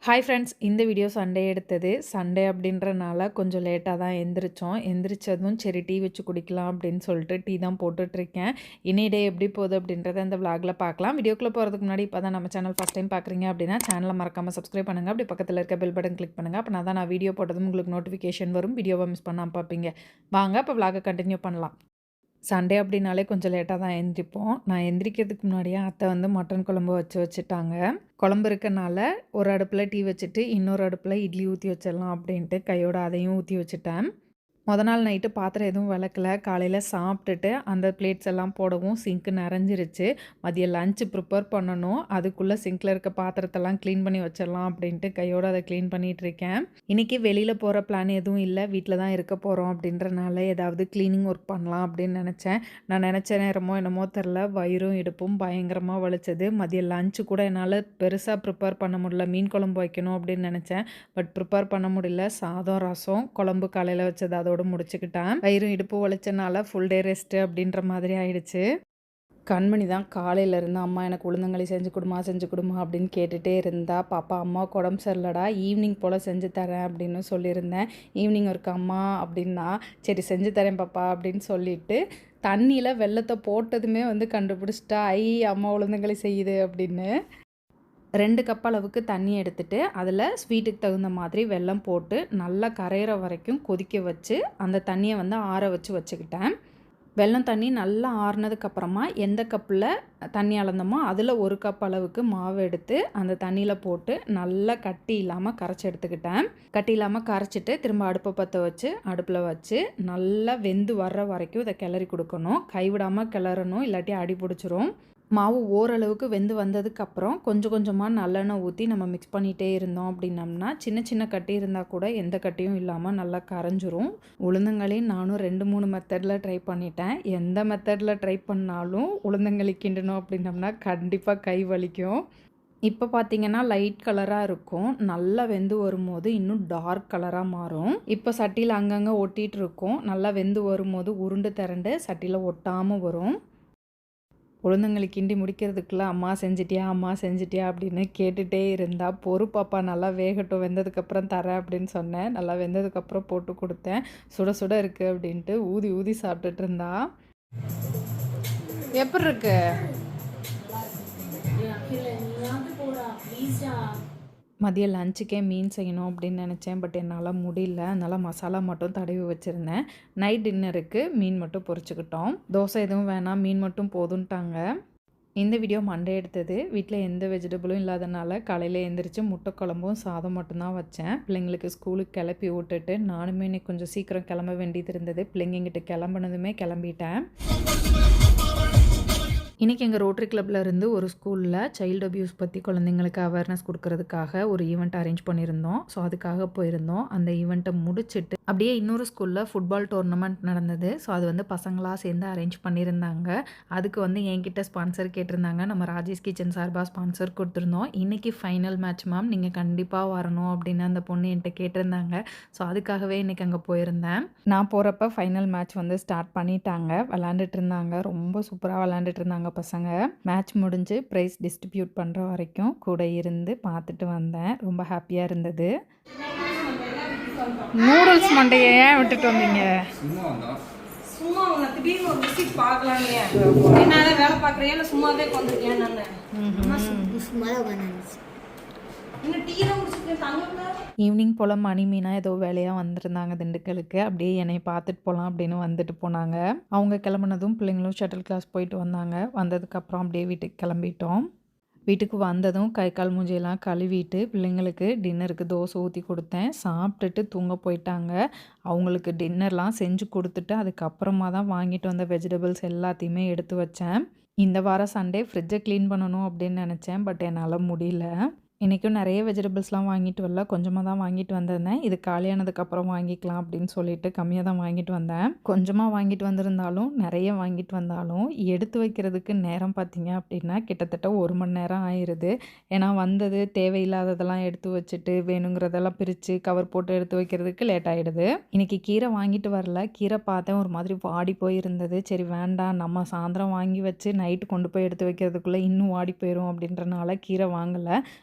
Hi friends, இந்த video Sunday எடுத்தது. Sunday அப்படின்றனால கொஞ்சம் லேட்டாக தான் எந்திரிச்சோம். எந்திரிச்சதும் சரி டீ வச்சு குடிக்கலாம் அப்படின்னு சொல்லிட்டு டீ தான் போட்டுட்ருக்கேன். இனி டே எப்படி போகுது அப்படின்றத இந்த விளாகில் பார்க்கலாம். வீடியோக்குள்ளே போகிறதுக்கு முன்னாடி இப்போ தான் நம்ம சேனல் ஃபஸ்ட் டைம் பார்க்குறீங்க அப்படின்னா சேனலை மறக்காமல் சப்ஸ்கிரைப் பண்ணுங்கள். அப்படி பக்கத்தில் இருக்க பெல் பட்டன் கிளிக் பண்ணுங்கள். அப்போ தான் நான் வீடியோ போட்டதும் உங்களுக்கு நோட்டிஃபிகேஷன் வரும். வீடியோவை மிஸ் பண்ணாமல் பார்ப்பீங்க. வாங்க இப்போ விளாகை கண்டினியூ பண்ணலாம். சண்டே அப்படின்னாலே கொஞ்சம் லேட்டாக தான் எந்திரிப்போம். நான் எந்திரிக்கிறதுக்கு முன்னாடியே அத்தை வந்து மட்டன் குழம்பு வச்சுட்டாங்க. குழம்பு இருக்கனால ஒரு அடுப்பில் டீ வச்சுட்டு இன்னொரு அடுப்பில் இட்லி ஊற்றி வச்சிடலாம் அப்படின்ட்டு கையோட அதையும் ஊற்றி வச்சுட்டேன். நாள் நைட்டு பாத்திரம் எதுவும் விளக்கல. காலையில் சாப்பிட்டுட்டு அந்த பிளேட்ஸ் எல்லாம் போடவும் சிங்க்கு நிறைஞ்சிருச்சு. மதியம் லஞ்சு ப்ரிப்பேர் பண்ணணும். அதுக்குள்ளே சிங்க்கில் இருக்க பாத்திரத்தெல்லாம் க்ளீன் பண்ணி வச்சிடலாம் அப்படின்ட்டு கையோடு அதை க்ளீன் பண்ணிகிட்ருக்கேன். இன்றைக்கி வெளியில் போகிற பிளான் எதுவும் இல்லை. வீட்டில் தான் இருக்க போகிறோம் அப்படின்றனால ஏதாவது க்ளீனிங் ஒர்க் பண்ணலாம் அப்படின்னு நினச்சேன். நான் நினச்ச நேரமோ என்னமோ தெரில, வயிறும் இடுப்பும் பயங்கரமாக வலிச்சது. மதியம் லஞ்சு கூட என்னால் பெருசாக ப்ரிப்பேர் பண்ண முடியல. மீன் குழம்பு வைக்கணும் அப்படின்னு நினச்சேன். பட் ப்ரிப்பேர் பண்ண முடியல. சாதம், ரசம், குழம்பு காலையில் வச்சது அதோட முடிச்சுக்கிட்டேன். வயிறும் இடுப்பு உழைச்சனால ஃபுல் டே ரெஸ்ட்டு அப்படின்ற மாதிரி ஆயிடுச்சு. கண்மணி தான் காலையிலேருந்து அம்மா எனக்கு உளுந்தங்களி செஞ்சு கொடுமா அப்படின்னு கேட்டுகிட்டே இருந்தா. பாப்பா அம்மாவுக்கு உடம்பு சரியில்லடா, ஈவினிங் போல் செஞ்சு தரேன் அப்படின்னு சொல்லியிருந்தேன். ஈவினிங் இருக்கு அம்மா அப்படின்னா, சரி செஞ்சு தரேன் பாப்பா அப்படின்னு சொல்லிட்டு தண்ணியில் வெல்லத்தை போட்டதுமே வந்து கண்டுபிடிச்சிட்டா, அம்மா உளுந்தங்களி செய்யுது அப்படின்னு. 2 கப் அளவுக்கு தண்ணி எடுத்துட்டு அதில் ஸ்வீட்டுக்கு தகுந்த மாதிரி வெல்லம் போட்டு நல்லா கரையிற வரைக்கும் கொதிக்க வச்சு அந்த தண்ணியை வந்து ஆற வச்சுக்கிட்டேன். வெல்லம் தண்ணி நல்லா ஆறுனதுக்கப்புறமா எந்த கப்பில் தண்ணி அளந்தோமோ அதில் 1 கப் அளவுக்கு மாவு எடுத்து அந்த தண்ணியில் போட்டு நல்லா கட்டி இல்லாமல் கரைச்சி எடுத்துக்கிட்டேன். கட்டி இல்லாமல் கரைச்சிட்டு திரும்ப அடுப்பை பற்ற வச்சு அடுப்பில் வச்சு நல்லா வெந்து வர்ற வரைக்கும் இதை கிளறி கொடுக்கணும். கைவிடாமல் கிளறணும், இல்லாட்டி அடி பிடிச்சிரும். மாவு ஓரளவுக்கு வெந்து வந்ததுக்கப்புறம் கொஞ்சம் கொஞ்சமாக நல்லெண்ணெய் ஊற்றி நம்ம மிக்ஸ் பண்ணிகிட்டே இருந்தோம் அப்படின்னம்னா சின்ன சின்ன கட்டி இருந்தால் கூட எந்த கட்டியும் இல்லாமல் நல்லா கரைஞ்சிரும். உளுந்தங்களி நானும் 2-3 மெத்தடில் ட்ரை பண்ணிட்டேன். எந்த மெத்தடில் ட்ரை பண்ணாலும் உளுந்தங்களி கிண்டணும் அப்படின்னம்னா கண்டிப்பாக கை வலிக்கும். இப்போ பார்த்திங்கன்னா லைட் கலராக இருக்கும். நல்லா வெந்து வரும்போது இன்னும் டார்க் கலராக மாறும். இப்போ சட்டியில் அங்கங்கே ஒட்டிகிட்டு இருக்கும். நல்லா வெந்து வரும்போது உருண்டு திரண்டு சட்டியில் ஒட்டாமல் வரும். உளுந்தங்களி கிண்டி முடிக்கிறதுக்குள்ளே அம்மா செஞ்சிட்டியா அப்படின்னு கேட்டுகிட்டே இருந்தா. பொறு பாப்பா, நல்லா வேகட்டும், வெந்ததுக்கப்புறம் தரேன் அப்படின்னு சொன்னேன். நல்லா வெந்ததுக்கப்புறம் போட்டு கொடுத்தேன். சுட சுட இருக்குது அப்படின்ட்டு ஊதி ஊதி சாப்பிட்டுட்டு இருந்தா. எப்படி இருக்கு? மதியம் லஞ்சுக்கே மீன் செய்யணும் அப்படின்னு நினச்சேன். பட் என்னால் முடியல. அதனால் மசாலா மட்டும் தடவி வச்சுருந்தேன். நைட் டின்னருக்கு மீன் மட்டும் பொரிச்சுக்கிட்டோம். தோசை எதுவும் வேணாம், மீன் மட்டும் போதுன்ட்டாங்க. இந்த வீடியோ மண்டே எடுத்தது. வீட்டில் எந்த வெஜிடபிளும் இல்லாதனால காலையில் எழுந்திரிச்சு முட்டை குழம்பும் சாதம் மட்டும்தான் வச்சேன். பிள்ளைங்களுக்கு ஸ்கூலுக்கு கிளப்பி விட்டுட்டு நானுமே இன்னைக்கு கொஞ்சம் சீக்கிரம் கிளம்ப வேண்டியது இருந்தது. பிள்ளைங்கிட்ட கிளம்புனதுமே கிளம்பிட்டேன். இன்றைக்கி எங்கள் ரோட்டரி கிளப்பில் இருந்து ஒரு ஸ்கூலில் சைல்டு அப்யூஸ் பற்றி குழந்தைங்களுக்கு அவேர்னஸ் கொடுக்கறதுக்காக ஒரு ஈவெண்ட் அரேஞ்ச் பண்ணியிருந்தோம். ஸோ அதுக்காக போயிருந்தோம். அந்த ஈவெண்ட்டை முடிச்சுட்டு அப்படியே இன்னொரு ஸ்கூலில் ஃபுட்பால் டோர்னமெண்ட் நடந்தது. ஸோ அது வந்து பசங்களாக சேர்ந்து அரேஞ்ச் பண்ணியிருந்தாங்க. அதுக்கு வந்து என்கிட்ட ஸ்பான்சர் கேட்டிருந்தாங்க. நம்ம ராஜேஷ் கிச்சன் சார்பாக ஸ்பான்சர் கொடுத்துருந்தோம். இன்றைக்கி ஃபைனல் மேட்ச் மேம், நீங்கள் கண்டிப்பாக வரணும் அப்படின்னு அந்த பொண்ணு என்கிட்ட கேட்டிருந்தாங்க. ஸோ அதுக்காகவே இன்றைக்கி அங்கே போயிருந்தேன். நான் போகிறப்ப ஃபைனல் மேட்ச் வந்து ஸ்டார்ட் பண்ணிட்டாங்க. விளாண்டுட்டு இருந்தாங்க. ரொம்ப சூப்பராக விளாண்டுட்டு இருந்தாங்க பசங்க. மேட்ச் முடிஞ்சு ப்ரைஸ் டிஸ்ட்ரிபியூட் பண்ணுற வரைக்கும் கூட இருந்து பார்த்துட்டு வந்தேன். ரொம்ப ஹாப்பியாக இருந்தது. நூடுல்ஸ் மண்டையை ஏன் விட்டுட்டு வந்தீங்க? சும்மா உன்னை திடீர்னு ஒரு விசிட் பார்க்கலான்னு. என்னால வேலை பார்க்குறேன், இல்லை சும்மாவே வந்துருக்கேன் நான். ஈவினிங் போல் மணி மீனா ஏதோ வேலையாக வந்திருந்தாங்க திண்டுக்கலுக்கு. அப்படியே என்னை பார்த்துட்டு போகலாம் அப்படின்னு வந்துட்டு போனாங்க. அவங்க கிளம்புனதும் பிள்ளைங்களும் ஷட்டில் கிளாஸ் போயிட்டு வந்தாங்க. வந்ததுக்கப்புறம் அப்படியே வீட்டுக்கு கிளம்பிட்டோம். வீட்டுக்கு வந்ததும் கை கால் மூஞ்சியெல்லாம் கழுவிட்டு பிள்ளைங்களுக்கு டின்னருக்கு தோசை ஊற்றி கொடுத்தேன். சாப்பிட்டுட்டு தூங்க போயிட்டாங்க. அவங்களுக்கு டின்னர்லாம் செஞ்சு கொடுத்துட்டு அதுக்கப்புறமா தான் வாங்கிட்டு வந்த வெஜிடபிள்ஸ் எல்லாத்தையுமே எடுத்து வச்சேன். இந்த வாரம் சண்டே ஃப்ரிட்ஜை க்ளீன் பண்ணணும் அப்படின்னு நினச்சேன். பட் என்னால் முடியல. இன்றைக்கும் நிறைய வெஜிடபிள்ஸ்லாம் வாங்கிட்டு வரல, கொஞ்சமாக தான் வாங்கிட்டு வந்திருந்தேன். இது காலியானதுக்கப்புறம் வாங்கிக்கலாம் அப்படின்னு சொல்லிட்டு கம்மியாக தான் வாங்கிட்டு வந்தேன். கொஞ்சமாக வாங்கிட்டு வந்திருந்தாலும் நிறைய வாங்கிட்டு வந்தாலும் எடுத்து வைக்கிறதுக்கு நேரம் பார்த்திங்க அப்படின்னா கிட்டத்தட்ட 1 மணி நேரம் ஆயிடுது. ஏன்னா வந்தது தேவையில்லாததெல்லாம் எடுத்து வச்சுட்டு வேணுங்கிறதெல்லாம் பிரித்து கவர் போட்டு எடுத்து வைக்கிறதுக்கு லேட் ஆகிடுது. இன்றைக்கி கீரை வாங்கிட்டு வரல. கீரை பார்த்தேன் ஒரு மாதிரி வாடி போயிருந்தது. சரி வேண்டாம், நம்ம சாயந்தரம் வாங்கி வச்சு நைட்டு கொண்டு போய் எடுத்து வைக்கிறதுக்குள்ளே இன்னும் வாடி போயிடும் அப்படின்றனால கீரை வாங்கலை.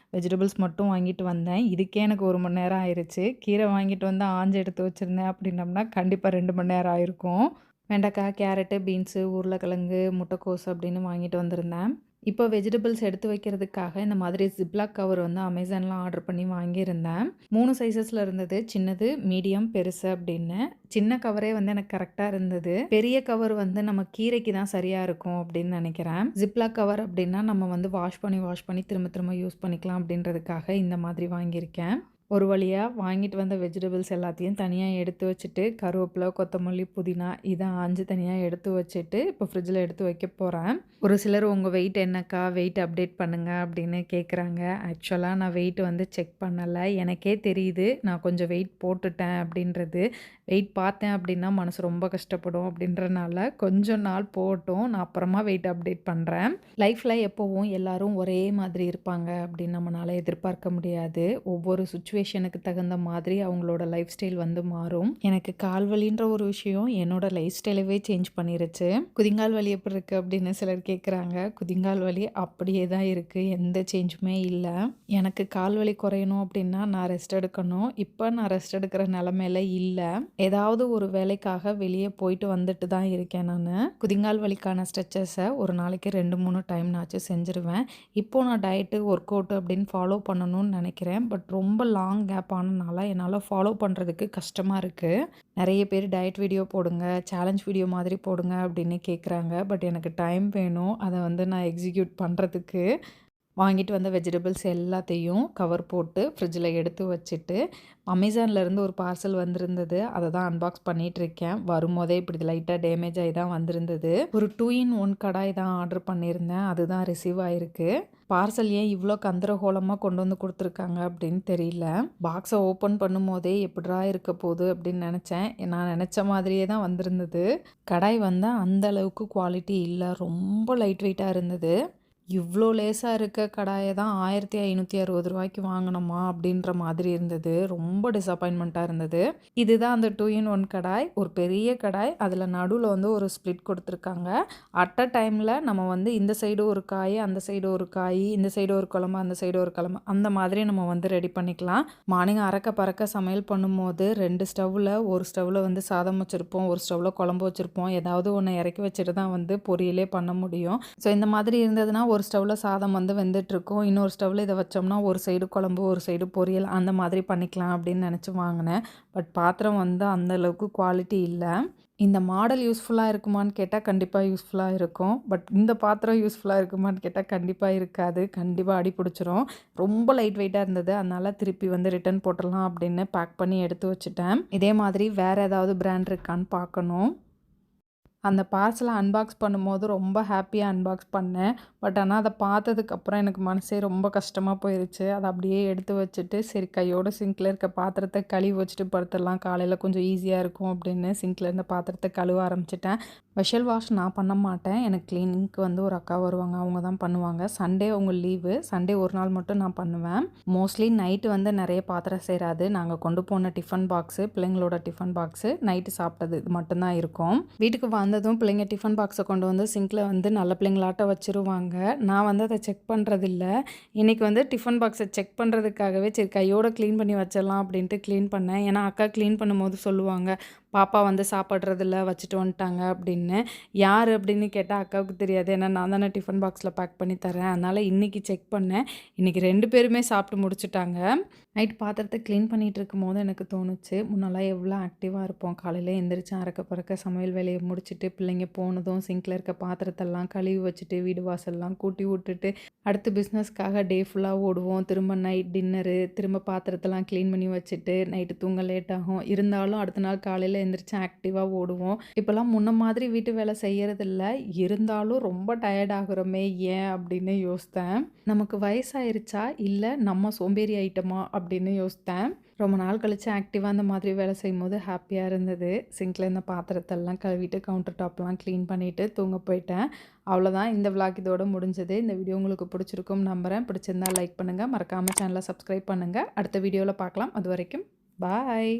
வெஜிடபிள்ஸ் மட்டும் வாங்கிட்டு வந்தேன். இதுக்கே எனக்கு 1 மணி நேரம் ஆயிருச்சு. கீரை வாங்கிட்டு வந்து ஆஞ்சு எடுத்து வச்சிருந்தேன் அப்படின்னம்னா, கண்டிப்பா 2 மணி நேரம் ஆயிருக்கும். வெண்டைக்காய், கேரட்டு, பீன்ஸு, உருளைக்கிழங்கு, முட்டைக்கோஸ் அப்படின்னு வாங்கிட்டு வந்திருந்தேன். இப்போ வெஜிடபிள்ஸ் எடுத்து வைக்கிறதுக்காக இந்த மாதிரி ஜிப்லாக் கவர் வந்து அமேசான்ல ஆர்டர் பண்ணி வாங்கியிருந்தேன். 3 சைஸஸ்ல இருந்தது. சின்னது, மீடியம், பெருசு அப்படின்னு. சின்ன கவரே வந்து எனக்கு கரெக்ட்டா இருந்தது. பெரிய கவர் வந்து நம்ம கீரைக்கு தான் சரியா இருக்கும் அப்படின்னு நினைக்கிறேன். ஜிப்லாக் கவர் அப்படின்னா நம்ம வந்து வாஷ் பண்ணி திரும்ப திரும்ப யூஸ் பண்ணிக்கலாம் அப்படின்றதுக்காக இந்த மாதிரி வாங்கியிருக்கேன். ஒரு வழியா வாங்கிட்டு வந்த வெஜிடபிள்ஸ் எல்லாத்தையும் தனியா எடுத்து வச்சுட்டு, கருவேப்பிலை, கொத்தமல்லி, புதினா இதை ஆஞ்சு தனியா எடுத்து வச்சுட்டு, இப்போ ஃப்ரிட்ஜில் எடுத்து வைக்க போகிறேன். ஒரு சிலர் உங்கள் வெயிட் என்னக்கா, வெயிட் அப்டேட் பண்ணுங்க அப்படின்னு கேட்குறாங்க. ஆக்சுவலாக நான் வெயிட் வந்து செக் பண்ணலை. எனக்கே தெரியுது நான் கொஞ்சம் வெயிட் போட்டுட்டேன் அப்படின்றது. வெயிட் பார்த்தேன் அப்படின்னா மனசு ரொம்ப கஷ்டப்படும் அப்படின்றனால கொஞ்சம் நாள் போகட்டும், நான் அப்புறமா வெயிட் அப்டேட் பண்ணுறேன். லைஃப்பில் எப்போவும் எல்லாரும் ஒரே மாதிரி இருப்பாங்க அப்படின்னு நம்மளால எதிர்பார்க்க முடியாது. ஒவ்வொரு சுச்சுவேஷனுக்கு தகுந்த மாதிரி அவங்களோட லைஃப் ஸ்டைல் வந்து மாறும். எனக்கு கால் வலின்ற ஒரு விஷயம் என்னோட லைஃப் ஸ்டைலவே சேஞ்ச் பண்ணிருச்சு. குதிங்கால் வலி எப்படி இருக்குது அப்படின்னு சிலர் கேட்குறாங்க. குதிங்கால் வலி அப்படியே தான் இருக்குது, எந்த சேஞ்சுமே இல்லை. எனக்கு கால் வலி குறையணும் அப்படின்னா நான் ரெஸ்ட் எடுக்கணும். இப்போ நான் ரெஸ்ட் எடுக்கிற நிலமையில இல்லை. ஏதாவது ஒரு வேலைக்காக வெளியே போயிட்டு வந்துட்டு தான் இருக்கேன் நான். குதிங்கால் வலிக்கான ஸ்ட்ரெச்சஸை ஒரு நாளைக்கு 2-3 டைம் நாச்சும் செஞ்சுருவேன். இப்போ நான் டயட்டு, ஒர்க் அவுட் அப்படின்னு ஃபாலோ பண்ணணும்னு நினைக்கிறேன். பட் ரொம்ப லாங் கேப் ஆனனால என்னால் ஃபாலோ பண்ணுறதுக்கு கஷ்டமாக இருக்குது. நிறைய பேர் டயட் வீடியோ போடுங்க, சேலஞ்ச் வீடியோ மாதிரி போடுங்க அப்படின்னு கேட்குறாங்க. பட் எனக்கு டைம் வேணும் அதை வந்து நான் எக்ஸிக்யூட் பண்ணுறதுக்கு. வாங்கிட்டு வந்த வெஜிடபிள்ஸ் எல்லாத்தையும் கவர் போட்டு ஃப்ரிட்ஜில் எடுத்து வச்சுட்டு, அமேசான்லேருந்து ஒரு பார்சல் வந்திருந்தது. அதை தான் அன்பாக்ஸ் பண்ணிகிட்ருக்கேன். வரும்போதே இப்படி லைட்டாக டேமேஜ் ஆகி தான் வந்திருந்தது. ஒரு 2-in-1 கடாய் தான் ஆர்டர் பண்ணியிருந்தேன். அதுதான் ரிசீவ் ஆகிருக்கு. பார்சல் ஏன் இவ்வளோ கந்தரகோலமாக கொண்டு வந்து கொடுத்துருக்காங்க அப்படின்னு தெரியல. பாக்ஸை ஓப்பன் பண்ணும்போதே எப்படிரா இருக்க போகுது அப்படின்னு நினச்சேன். நான் நினச்ச மாதிரியே தான் வந்திருந்தது. கடாய் வந்து அந்த அளவுக்கு குவாலிட்டி இல்லை, ரொம்ப லைட் வெயிட்டாக இருந்தது. இவ்வளோ லேசாக இருக்க கடாயை தான் 1560 ரூபாய்க்கு வாங்கினோமா அப்படின்ற மாதிரி இருந்தது. ரொம்ப டிசப்பாயின்மெண்ட்டாக இருந்தது. இதுதான் அந்த 2-in-1 கடாய். ஒரு பெரிய கடாய், அதில் நடுவில் வந்து ஒரு ஸ்ப்ளிட் கொடுத்துருக்காங்க. அட் அ டைமில் நம்ம வந்து இந்த சைடு ஒரு காய், அந்த சைடு ஒரு காய், இந்த சைடு ஒரு குழம்பு, அந்த சைடு ஒரு குழம்பு, அந்த மாதிரி நம்ம வந்து ரெடி பண்ணிக்கலாம். மார்னிங் அறக்க பறக்க சமையல் பண்ணும்போது 2 ஸ்டவ்வில், ஒரு ஸ்டவ்வில் வந்து சாதம் வச்சுருப்போம், ஒரு ஸ்டவ்வில் குழம்பு வச்சுருப்போம். ஏதாவது ஒன்று இறக்கி வச்சுட்டு தான் வந்து பொரியலே பண்ண முடியும். ஸோ இந்த மாதிரி இருந்ததுன்னா ஒரு ஸ்டவ்வில் சாதம் வந்து வெந்துட்டுருக்கும், இன்னொரு ஸ்டவ்வில் இதை வச்சோம்னா ஒரு சைடு குழம்பு, ஒரு சைடு பொரியல், அந்த மாதிரி பண்ணிக்கலாம் அப்படின்னு நினச்சி வாங்கினேன். பட் பாத்திரம் வந்து அந்தளவுக்கு குவாலிட்டி இல்லை. இந்த மாடல் யூஸ்ஃபுல்லாக இருக்குமான்னு கேட்டால் கண்டிப்பாக யூஸ்ஃபுல்லாக இருக்கும். பட் இந்த பாத்திரம் யூஸ்ஃபுல்லாக இருக்குமான்னு கேட்டால் கண்டிப்பாக இருக்காது. கண்டிப்பாக அடி பிடிச்சிரும். ரொம்ப லைட் வெயிட்டாக இருந்தது. அதனால் திருப்பி வந்து ரிட்டர்ன் போட்டுடலாம் அப்படின்னு பேக் பண்ணி எடுத்து வச்சுட்டேன். இதே மாதிரி வேறு ஏதாவது பிராண்ட் இருக்கான்னு பார்க்கணும். அந்த பார்சலை அன்பாக்ஸ் பண்ணும்போது ரொம்ப ஹாப்பியாக அன்பாக்ஸ் பண்ணேன். பட் ஆனால் அதை பார்த்ததுக்கப்புறம் எனக்கு மனசே ரொம்ப கஷ்டமாக போயிடுச்சு. அதை அப்படியே எடுத்து வச்சுட்டு சரி கையோட சிங்கில் இருக்க பாத்திரத்தை கழுவி வச்சுட்டு படுத்துடலாம், காலையில் கொஞ்சம் ஈஸியாக இருக்கும் அப்படின்னு சிங்கில் இருந்த பாத்திரத்தை கழுவ ஆரம்பிச்சிட்டேன். வெஷல் வாஷ் நான் பண்ண மாட்டேன். எனக்கு க்ளீனிங்க்கு வந்து ஒரு அக்கா வருவாங்க, அவங்க தான் பண்ணுவாங்க. சண்டே அவங்க லீவு, சண்டே ஒரு நாள் மட்டும் நான் பண்ணுவேன். மோஸ்ட்லி நைட்டு வந்து நிறைய பாத்திரம் சேராது. நாங்கள் கொண்டு போன டிஃபன் பாக்ஸு, பிள்ளைங்களோட டிஃபன் பாக்ஸு, நைட்டு சாப்பிட்டது இது மட்டும்தான் இருக்கும். வீட்டுக்கு வந்ததும் பிள்ளைங்க டிஃபன் பாக்ஸை கொண்டு வந்து சிங்கில் வந்து நல்ல பிள்ளைங்களாட்ட வச்சுருவாங்க. நான் வந்து அதை செக் பண்ணுறதில்ல. இன்றைக்கி வந்து டிஃபன் பாக்ஸை செக் பண்ணுறதுக்காகவே சரி கையோடு க்ளீன் பண்ணி வச்சிடலாம் அப்படின்ட்டு க்ளீன் பண்ணேன். ஏன்னா அக்கா க்ளீன் பண்ணும்போது சொல்லுவாங்க, பாப்பா வந்து சாப்பிட்றதில்ல வச்சுட்டு வந்துட்டாங்க அப்படின்னு. யார் அப்படின்னு கேட்டால் அக்காவுக்கு தெரியாது. ஏன்னா நான் தானே டிஃபன் பாக்ஸில் பேக் பண்ணி தரேன். அதனால் இன்றைக்கி செக் பண்ணேன். இன்றைக்கி 2 பேருமே சாப்பிட்டு முடிச்சுட்டாங்க. நைட் பாத்திரத்தை க்ளீன் பண்ணிகிட்டு இருக்கும்போது எனக்கு தோணுச்சு, முன்னெல்லாம் எவ்வளோ ஆக்டிவாக இருப்போம். காலையில் எந்திரிச்சு அறக்க பறக்க சமையல் வேலையை முடிச்சுட்டு பிள்ளைங்க போனதும் சிங்கில் இருக்க பாத்திரத்தெல்லாம் கழுவி வச்சுட்டு வீடு வாசல்லாம் கூட்டி விட்டுட்டு அடுத்து பிஸ்னஸ்க்காக டே ஃபுல்லாக ஓடுவோம். திரும்ப நைட் டின்னரு, திரும்ப பாத்திரத்தெல்லாம் க்ளீன் பண்ணி வச்சுட்டு நைட்டு தூங்க லேட் ஆகும். இருந்தாலும் அடுத்த நாள் காலையில் எந்திரிச்சு ஆக்டிவாக ஓடுவோம். இப்போல்லாம் முன்ன மாதிரி வீட்டு வேலை செய்யறதில்ல. இருந்தாலும் ரொம்ப டயர்ட் ஆகுறோமே ஏன் அப்படின்னு யோசித்தேன். நமக்கு வயசாயிருச்சா இல்லை நம்ம சோம்பேறி ஆயிட்டோமா அப்படின்னு யோசித்தேன். ரொம்ப நாள் கழித்து ஆக்டிவாக அந்த மாதிரி வேலை செய்யும்போது ஹாப்பியாக இருந்தது. சிங்கில் இந்த பாத்திரத்தெல்லாம் கழுவிட்டு கவுண்டர் டாப்லாம் க்ளீன் பண்ணிவிட்டு தூங்க போயிட்டேன். அவ்வளோதான், இந்த விளாக் இதோட முடிஞ்சது. இந்த வீடியோ உங்களுக்கு பிடிச்சிருக்கும் நம்புகிறேன். பிடிச்சிருந்தா லைக் பண்ணுங்கள், மறக்காமல் சேனலை சப்ஸ்கிரைப் பண்ணுங்கள். அடுத்த வீடியோவில் பார்க்கலாம். அது வரைக்கும் பாய்.